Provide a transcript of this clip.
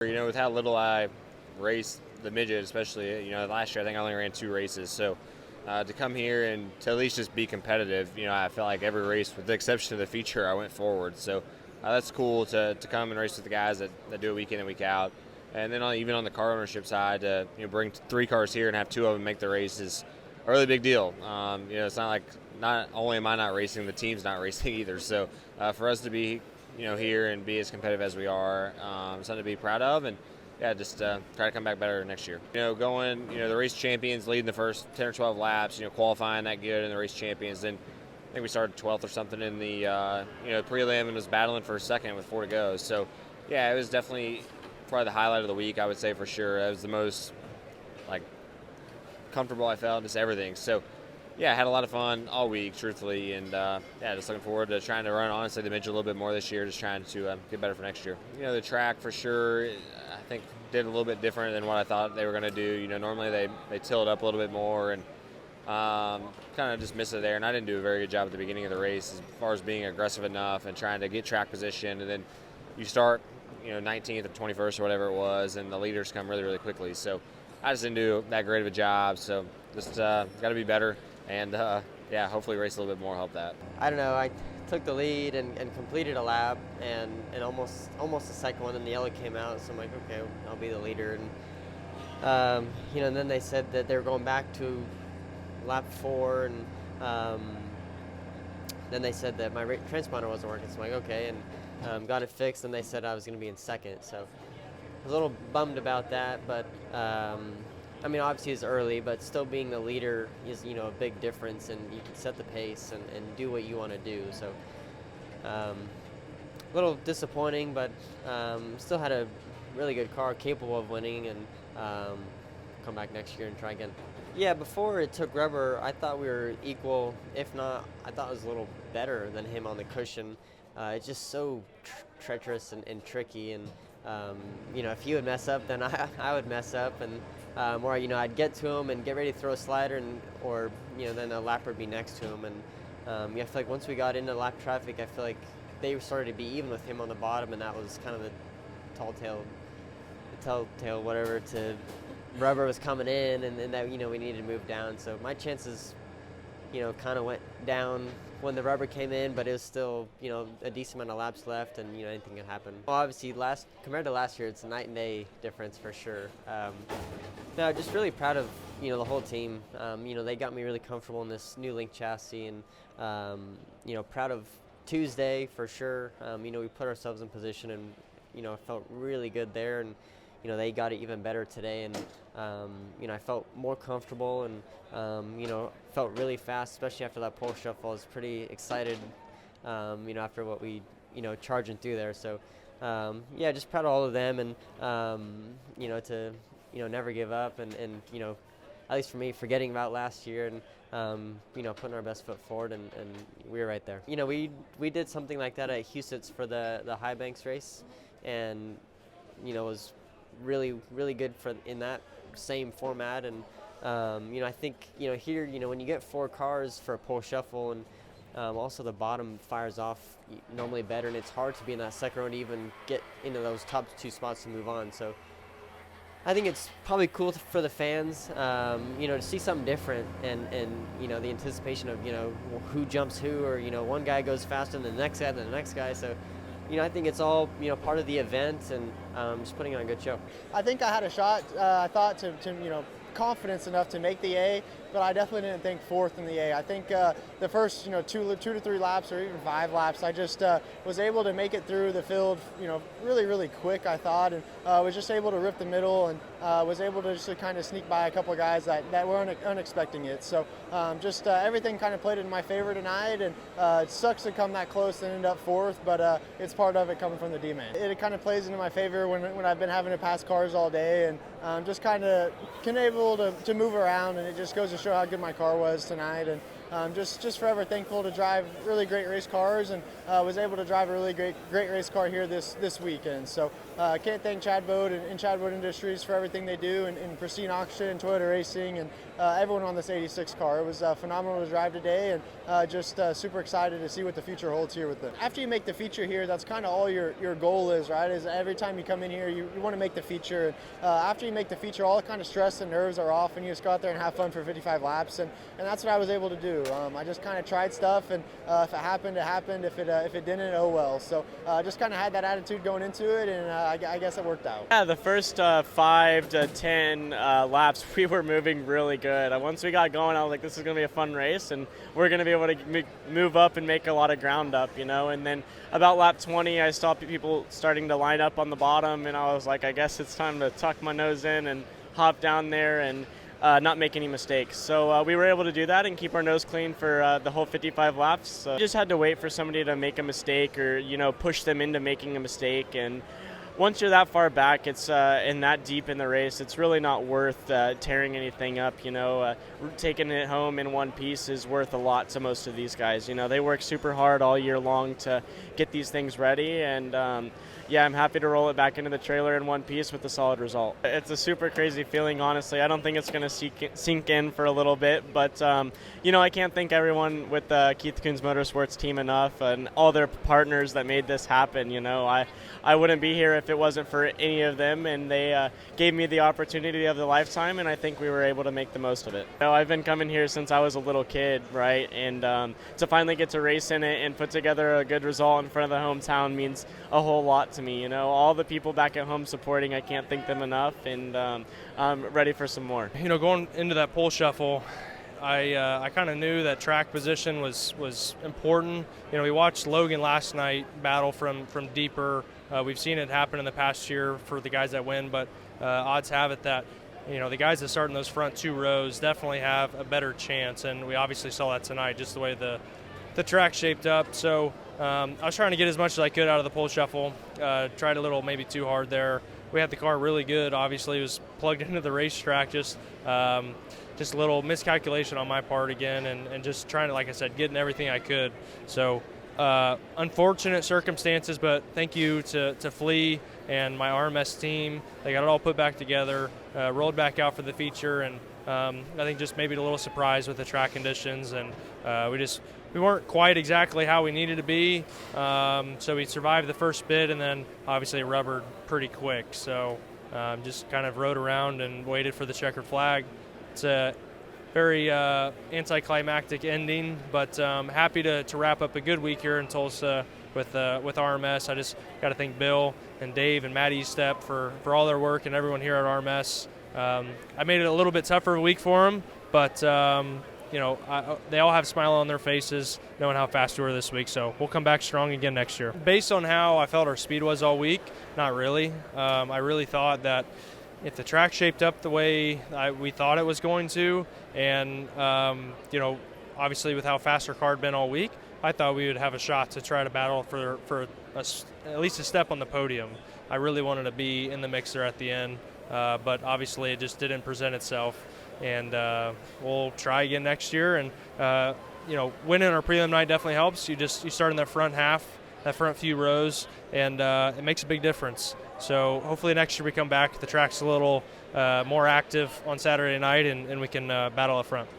With how little I raced the midget, especially, last year I think I only ran 2 races. So to come here and to at least just be competitive, I felt like every race, with the exception of the feature, I went forward. So that's cool to come and race with the guys that do it week in and week out. And then even on the car ownership side, to bring 3 cars here and have 2 of them make the race is a really big deal. It's not like not only am I not racing, the team's not racing either. So for us to be here and be as competitive as we are, something to be proud of, and just try to come back better next year. Going, the race champions, leading the first 10 or 12 laps, qualifying that good in the race champions. Then I think we started 12th or something in the prelim and was battling for a second with 4 to go. So it was definitely probably the highlight of the week, I would say, for sure. It was the most comfortable I felt, just everything. So I had a lot of fun all week, truthfully, and just looking forward to trying to run, honestly, the midget a little bit more this year, just trying to get better for next year. The track, for sure, I think did a little bit different than what I thought they were going to do. Normally they tilt up a little bit more and kind of just miss it there, and I didn't do a very good job at the beginning of the race as far as being aggressive enough and trying to get track position, and then you start 19th or 21st or whatever it was, and the leaders come really, really quickly. So I just didn't do that great of a job, so just got to be better. And hopefully race a little bit more, help that. I don't know. I took the lead and completed a lap and almost the second one, and the yellow came out. So I'm like, okay, I'll be the leader. And and then they said that they were going back to lap 4, and then they said that my transponder wasn't working. So I'm like, okay, and got it fixed. And they said I was going to be in second. So I was a little bummed about that, but. Obviously it's early, but still being the leader is, a big difference, and you can set the pace and do what you want to do. So a little disappointing, but still had a really good car, capable of winning, and come back next year and try again. Yeah, before it took rubber, I thought we were equal. If not, I thought it was a little better than him on the cushion. It's just so treacherous and tricky, and if he would mess up, then I would mess up, and or I'd get to him and get ready to throw a slider, or then a lapper would be next to him, and I feel like once we got into lap traffic, I feel like they started to be even with him on the bottom, and that was kind of the telltale whatever to rubber was coming in, and that we needed to move down. So my chances kind of went down when the rubber came in, but it was still, a decent amount of laps left, and, anything can happen. Well, obviously, compared to last year, it's a night and day difference for sure. No, just really proud of, the whole team. They got me really comfortable in this new Link chassis, and, proud of Tuesday for sure. We put ourselves in position, and, felt really good there, and, they got it even better today, and I felt more comfortable, and felt really fast, especially after that pole shuffle. I was pretty excited, after what we charging through there. So just proud of all of them, and to never give up, and at least for me, forgetting about last year, and putting our best foot forward, and we were right there. We did something like that at Huset's for the High Banks race, and it was really, really good in that same format. And I think here, when you get 4 cars for a pole shuffle, and also the bottom fires off normally better, and it's hard to be in that second row to even get into those top 2 spots to move on. So I think it's probably cool for the fans, to see something different, and the anticipation of who jumps who, or one guy goes faster than the next guy than the next guy. So I think it's all, part of the event, and just putting on a good show. I think I had a shot, I thought, to confidence enough to make the A, but I definitely didn't think 4th in the A. I think the first, 2 to 3 laps, or even 5 laps, I just was able to make it through the field, really, really quick, I thought, and was just able to rip the middle, and was able to just kind of sneak by a couple of guys that were unexpecting it. So everything kind of played in my favor tonight, and it sucks to come that close and end up 4th, but it's part of it coming from the D-man. It kind of plays into my favor when I've been having to pass cars all day, and just kind of able to move around, and it just goes to show how good my car was tonight. And just forever thankful to drive really great race cars, and was able to drive a really great race car here this weekend. So can't thank Chad Bode and Chad Bode Industries for everything they do in Pristine Auction, Toyota Racing, and everyone on this 86 car. It was phenomenal to drive today, and just super excited to see what the future holds here with it. After you make the feature here, that's kind of all your goal is, right? Is every time you come in here, you want to make the feature. And after you make the feature, all the kind of stress and nerves are off, and you just go out there and have fun for 55 laps. And that's what I was able to do. I just kind of tried stuff, and if it happened, it happened. If it didn't, oh well. So just kind of had that attitude going into it, and I guess it worked out. Yeah, the first 5 to 10 laps, we were moving really good. Once we got going, I was like, this is going to be a fun race, and we're going to be able to move up and make a lot of ground up, And then about lap 20, I saw people starting to line up on the bottom, and I was like, I guess it's time to tuck my nose in and hop down there and not make any mistakes. So we were able to do that and keep our nose clean for the whole 55 laps. So just had to wait for somebody to make a mistake or, push them into making a mistake. And once you're that far back, it's and that deep in the race, it's really not worth tearing anything up. Taking it home in one piece is worth a lot to most of these guys. They work super hard all year long to get these things ready, and yeah, I'm happy to roll it back into the trailer in one piece with a solid result. It's a super crazy feeling, honestly. I don't think it's going to sink in for a little bit, but I can't thank everyone with the Keith Kunz Motorsports team enough and all their partners that made this happen. I wouldn't be here if it wasn't for any of them, and they gave me the opportunity of the lifetime, and I think we were able to make the most of it. I've been coming here since I was a little kid, right? And to finally get to race in it and put together a good result in front of the hometown means a whole lot to me. All the people back at home supporting, I can't thank them enough, and I'm ready for some more. Going into that pole shuffle, I kind of knew that track position was important. We watched Logan last night battle from deeper. We've seen it happen in the past year for the guys that win, but odds have it that the guys that start in those front 2 rows definitely have a better chance, and we obviously saw that tonight, just the way the track shaped up. So I was trying to get as much as I could out of the pole shuffle. Tried a little maybe too hard there. We had the car really good. Obviously, it was plugged into the racetrack. Just a little miscalculation on my part again, and just trying to, like I said, getting everything I could. So unfortunate circumstances, but thank you to Flea and my RMS team. They got it all put back together, rolled back out for the feature, and I think just maybe a little surprise with the track conditions, and we weren't quite exactly how we needed to be, so we survived the first bit, and then obviously rubbered pretty quick. So just kind of rode around and waited for the checkered flag. It's a very anticlimactic ending, but happy to wrap up a good week here in Tulsa with RMS. I just got to thank Bill and Dave and Matt Eastep for all their work, and everyone here at RMS. I made it a little bit tougher a week for them, but they all have a smile on their faces knowing how fast we were this week, so we'll come back strong again next year. Based on how I felt our speed was all week, not really. I really thought that if the track shaped up the way we thought it was going to, and obviously with how fast our car had been all week, I thought we would have a shot to try to battle for at least a step on the podium. I really wanted to be in the mixer at the end, but obviously it just didn't present itself. And we'll try again next year. And winning our prelim night definitely helps. You start in that front half, that front few rows, and it makes a big difference. So hopefully next year we come back, the track's a little more active on Saturday night, and we can battle up front.